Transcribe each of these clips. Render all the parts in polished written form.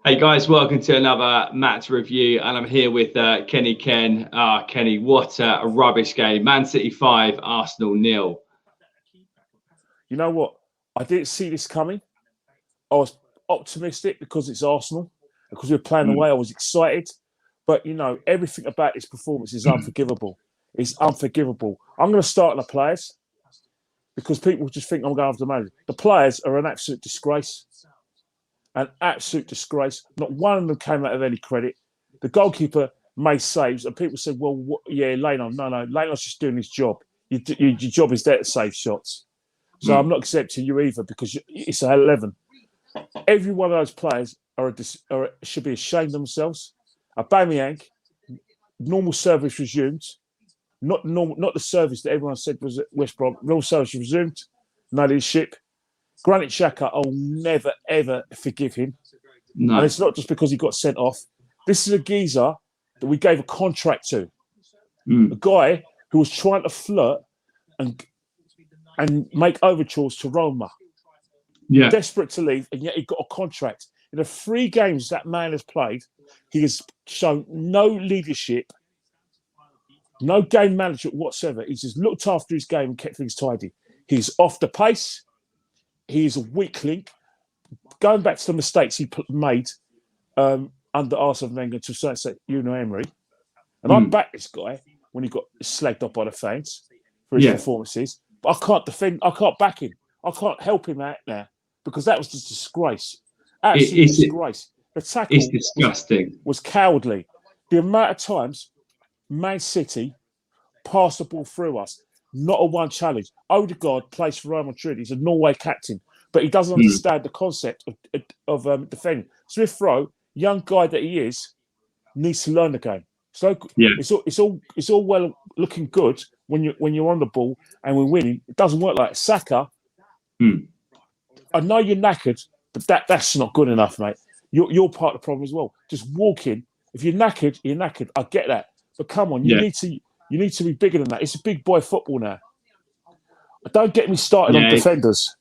Hey guys, welcome to another match review, and I'm here with Kenny Ken. Kenny, what a rubbish game! Man City 5, Arsenal 0. You know what? I didn't see this coming. I was optimistic because it's Arsenal, because we were playing away. I was excited, but everything about this performance is unforgivable. It's unforgivable. I'm going to start on the players because people just think I'm going after the manager. The players are an absolute disgrace. An absolute disgrace. Not one of them came out of any credit. The goalkeeper made saves, and people said, well, Leno. No, Leno's just doing his job. Your job is there to save shots. So I'm not accepting you either because it's 11. Every one of those players should be ashamed of themselves. Aubameyang, normal service resumed. Not the service that everyone said was at West Brom. Normal service resumed. No leadership. Granit Xhaka, I'll never, ever forgive him. No. And it's not just because he got sent off. This is a geezer that we gave a contract to. A guy who was trying to flirt and make overtures to Roma. Yeah. Desperate to leave, and yet he got a contract. In the 3 games that man has played, he has shown no leadership, no game management whatsoever. He's just looked after his game and kept things tidy. He's off the pace. He's a weak link. Going back to the mistakes he made under Arsene Wenger to say Emery, and I backed this guy when he got slagged off by the fans for his performances. But I can't defend. I can't back him. I can't help him out now because that was just a disgrace. Absolute disgrace. The tackle is disgusting. Was cowardly. The amount of times Man City passed the ball through us. Not a one challenge. Odegaard plays for Real Madrid. He's a Norway captain, but he doesn't understand the concept of defending. Smith Rowe, young guy that he is, needs to learn the game. So it's all well looking good when you're on the ball and we're winning. It doesn't work like Saka. I know you're knackered, but that's not good enough, mate. You're part of the problem as well. Just walk in. If you're knackered, you're knackered. I get that, but come on, you need to be bigger than that. It's a big boy football now. Don't get me started on defenders.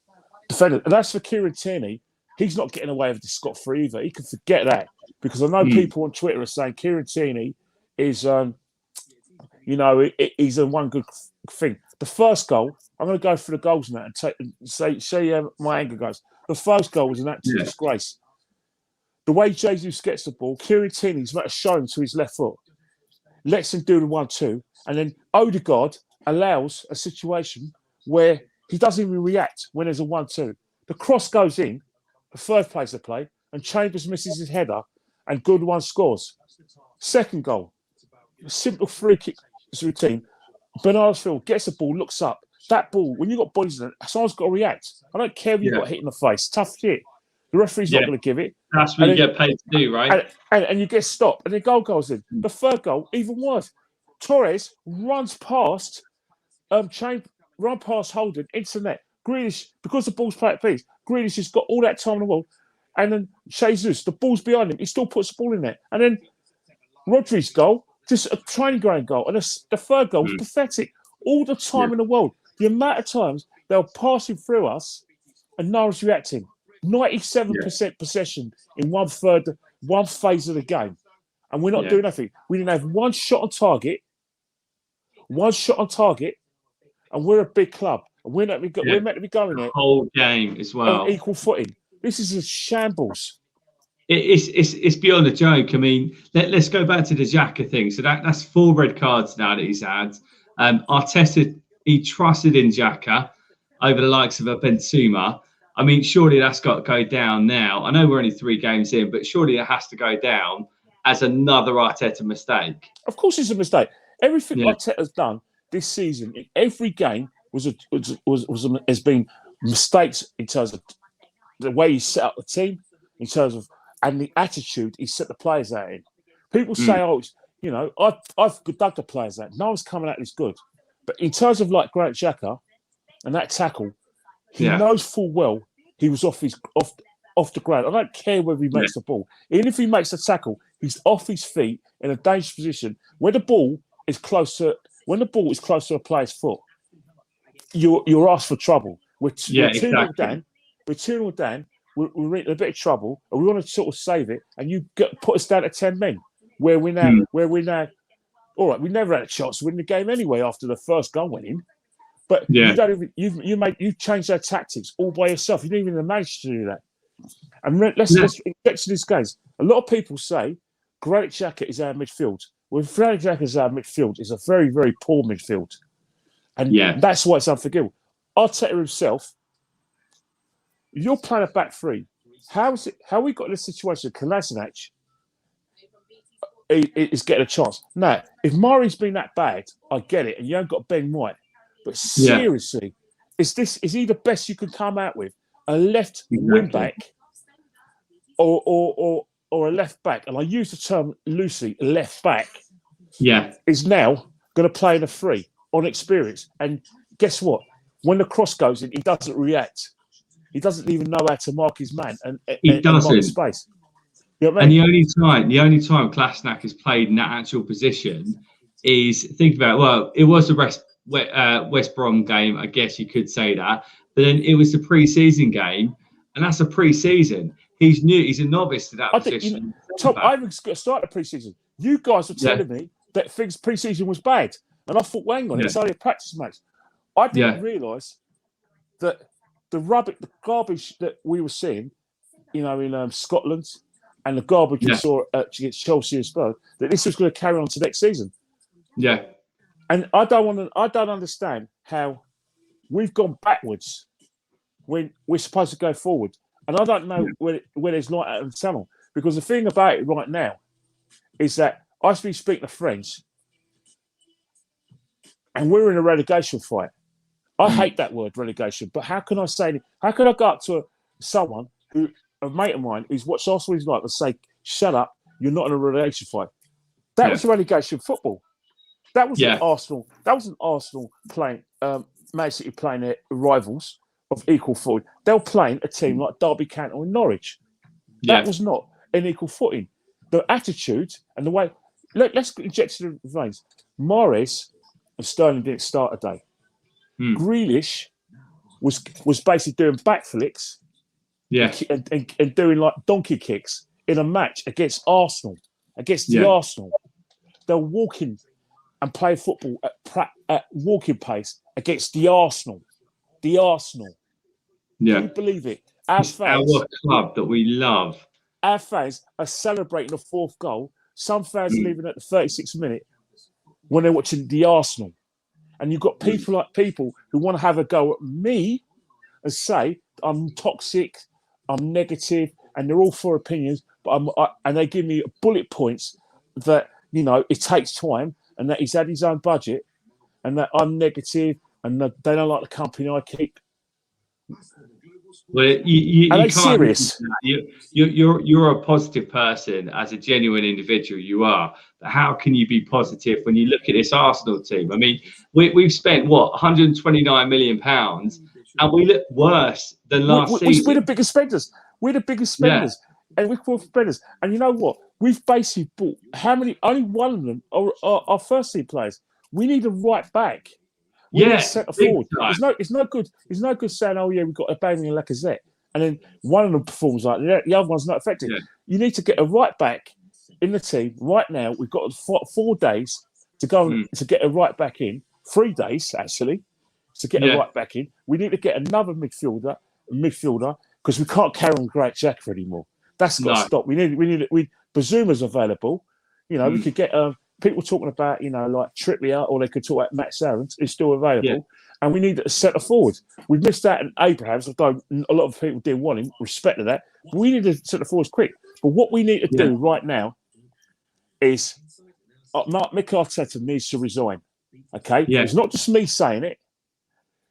And that's for Kieran Tierney. He's not getting away with this scot-free either. He can forget that because I know people on Twitter are saying Kieran Tierney is, he's a one good thing. The first goal, I'm going to go through the goals now and say my anger goes. The first goal was an absolute disgrace. The way Jesus gets the ball, Kieran Tierney's about to show him to his left foot. Lets him do the 1-2, and then Odegaard allows a situation where he doesn't even react when there's a 1-2. The cross goes in, the third place of play, and Chambers misses his header, and Goodwin scores. Second goal, simple free kick routine. Bernardo Silva gets the ball, looks up. That ball, when you've got bodies in it, someone's got to react. I don't care if you got hit in the face. Tough shit. The referee's not going to give it. That's what you get paid to do, right? And you get stopped, and the goal goes in. The third goal, even worse. Torres runs past Holden into the net. Grealish, because the ball's played at peace, Grealish has got all that time in the world. And then Jesus, the ball's behind him. He still puts the ball in there. And then Rodri's goal, just a training ground goal. And the third goal was pathetic. All the time in the world. The amount of times they were passing through us and no one's reacting. 97% possession in one phase of the game. And we're not doing nothing. We didn't have one shot on target. And we're a big club. And we're meant to be going there. The whole game as well. On equal footing. This is a shambles. It's beyond a joke. I mean, let's go back to the Xhaka thing. So that's 4 red cards now that he's had. Arteta, he trusted in Xhaka over the likes of a Benzema. I mean, surely that's got to go down now. I know we're only 3 games in, but surely it has to go down as another Arteta mistake. Of course, it's a mistake. Everything Arteta's done this season in every game has been mistakes in terms of the way he set up the team, in terms of and the attitude he set the players out in. People say, I've dug the players out. No one's coming out this good. But in terms of like Granit Xhaka and that tackle, he knows full well he was off the ground. I don't care whether he makes the ball. Even if he makes the tackle, he's off his feet in a dangerous position. When the ball is close to a player's foot, you're asked for trouble. We're 2-0 down. We're 2-0 down. we're in a bit of trouble, and we want to sort of save it, and you put us down to 10 men, where we're now. All right, we never had a chance to win the game anyway after the first goal went in. But you don't even you changed their tactics all by yourself. You didn't even manage to do that. And let's get to these guys. A lot of people say Granit Xhaka is our midfield. Well, Granit Xhaka is our midfield. It's a very, very poor midfield, and that's why it's unforgivable. Arteta himself, you're playing a back three. How we got in this situation? Kolasinac is getting a chance. Now, if Murray's been that bad, I get it, and you haven't got Ben White. But seriously, is he the best you can come out with? A left wing back or a left back? And I use the term loosely, left back. Yeah. Is now going to play in a free on experience. And guess what? When the cross goes in, he doesn't react. He doesn't even know how to mark his man and mark space. You know what I mean? And the only time Kolasinac has played in that actual position is, think about it, well, it was the West Brom game, I guess you could say that, but then it was the pre-season game, and that's a pre-season. He's new. He's a novice to that position. Tom, I haven't started pre-season. You guys were telling me that things pre-season was bad, and I thought, well, hang on, it's only a practice match. I didn't realise that the garbage that we were seeing, in Scotland, and the garbage we saw against Chelsea and Spurs, that this was going to carry on to next season. Yeah. And I don't understand how we've gone backwards when we're supposed to go forward. And I don't know where there's light out of the tunnel. Because the thing about it right now is that I've been speaking to friends, and we're in a relegation fight. I hate that word, relegation. But how can I go up to someone a mate of mine who's watched Arsenal his life and say, shut up, you're not in a relegation fight? That was a relegation football. That wasn't Arsenal. That wasn't Arsenal playing Man City playing their rivals of equal footing. They were playing a team like Derby County and Norwich. That was not an equal footing. The attitude and the way. Let's inject to the veins. Morris and Sterling didn't start a day. Grealish was basically doing backflips, and doing like donkey kicks in a match against Arsenal, the Arsenal. They're walking and play football at walking pace against the Arsenal. The Arsenal. Yeah. Can you believe it? Our club that we love. Our fans are celebrating the fourth goal. Some fans are leaving at the 36th minute when they're watching the Arsenal. And you've got people who want to have a go at me and say I'm toxic, I'm negative, and they're all for opinions, but and they give me bullet points that, it takes time, and that he's had his own budget, and that I'm negative, and that they don't like the company I keep. Well, you can't. Serious? You're a positive person as a genuine individual. You are. But how can you be positive when you look at this Arsenal team? I mean, we've spent 129 million pounds, and we look worse than last season. We're the biggest spenders. And we're core spenders. And you know what? We've basically bought how many? Only one of them are our first team players. We need a right back. We need a centre forward. It's no good. It's no good saying, "Oh yeah, we've got Aubameyang and Lacazette," and then one of them performs like that. The other one's not effective. Yeah. You need to get a right back in the team right now. We've got 4 days to go to get a right back in. 3 days actually to get a right back in. We need to get another midfielder because we can't carry on Granit Xhaka anymore. That's got to stop. We need Bazuma's available. We could get people talking about, like Trippier, or they could talk about Matt Sarrant, who's still available. And we need a centre forward. We've missed out on Abrahams, although a lot of people didn't want him, respect to that. But we need a centre forward quick. But what we need to do right now is Mikel Arteta needs to resign. Okay? Yeah. It's not just me saying it.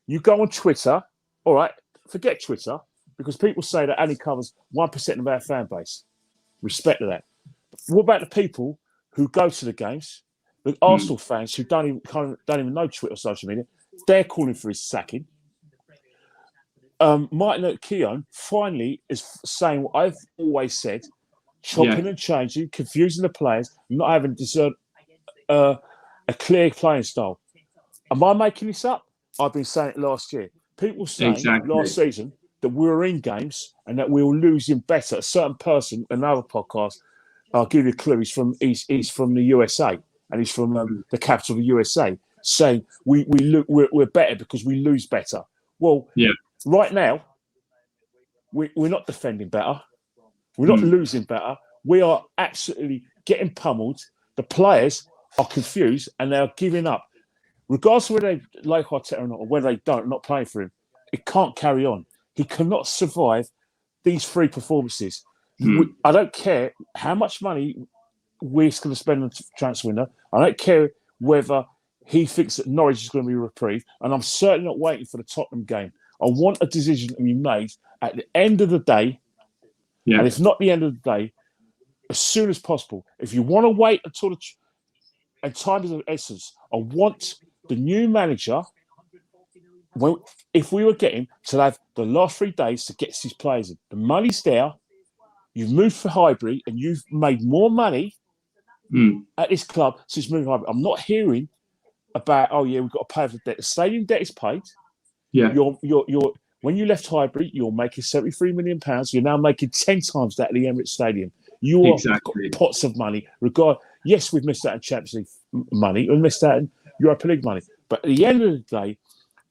You go on Twitter, all right, forget Twitter, because people say that only covers 1% of our fan base. Respect to that. What about the people who go to the games, the Arsenal fans who don't even know Twitter or social media? They're calling for his sacking. Martin Keown finally is saying what I've always said, chopping and changing, confusing the players, not having discerned a clear playing style. Am I making this up? I've been saying it last year. People saying last season that we're in games and that we were losing better. A certain person, another podcast, I'll give you a clue. He's from the USA, and he's from the capital of the USA, saying we're better because we lose better. Well, right now we're not defending better. We're not losing better. We are absolutely getting pummeled. The players are confused and they're giving up. Regardless of whether they like Arteta or not, or whether they don't, not playing for him, it can't carry on. He cannot survive these 3 performances. I don't care how much money we're going to spend on the transfer window. I don't care whether he thinks that Norwich is going to be reprieved. And I'm certainly not waiting for the Tottenham game. I want a decision to be made at the end of the day. And if not the end of the day, as soon as possible. If you want to wait until and time is of essence, I want the new manager, if we were getting to have the last 3 days to get these players in. The money's there. You've moved for Highbury and you've made more money at this club since moving Highbury. I'm not hearing about, we've got to pay for the debt. The stadium debt is paid. Yeah. You're when you left Highbury, you're making £73 million. You're now making 10 times that at the Emirates Stadium. You are got pots of money. Yes, we've missed out on Champions League money. We've missed out on Europa League money. But at the end of the day,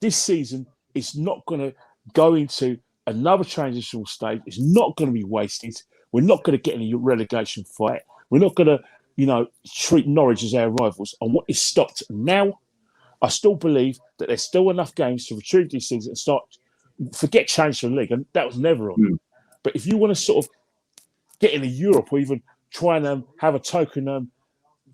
this season is not going to go into another transitional stage. It's not going to be wasted. We're not going to get in a relegation fight. We're not going to, treat Norwich as our rivals. I want it stopped now. I still believe that there's still enough games to retrieve these things and forget change for the league. And that was never on. But if you want to sort of get into Europe or even try and have a token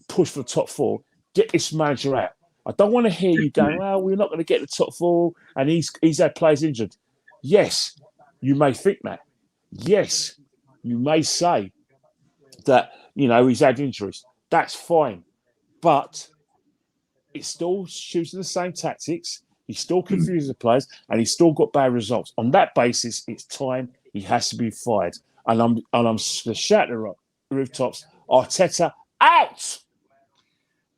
push for the top 4, get this manager out. I don't want to hear you going, well, we're not going to get the top 4 and he's had players injured. Yes, you may think that. Yes, you may say that, he's had injuries. That's fine. But it's still choosing the same tactics. He still confuses the players and he's still got bad results. On that basis, it's time he has to be fired. And I'm shouting at the rooftops, Arteta out!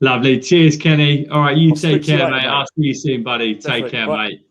Lovely. Cheers, Kenny. All right, you I'll take care, later, mate. I'll see you soon, buddy. Take care, mate.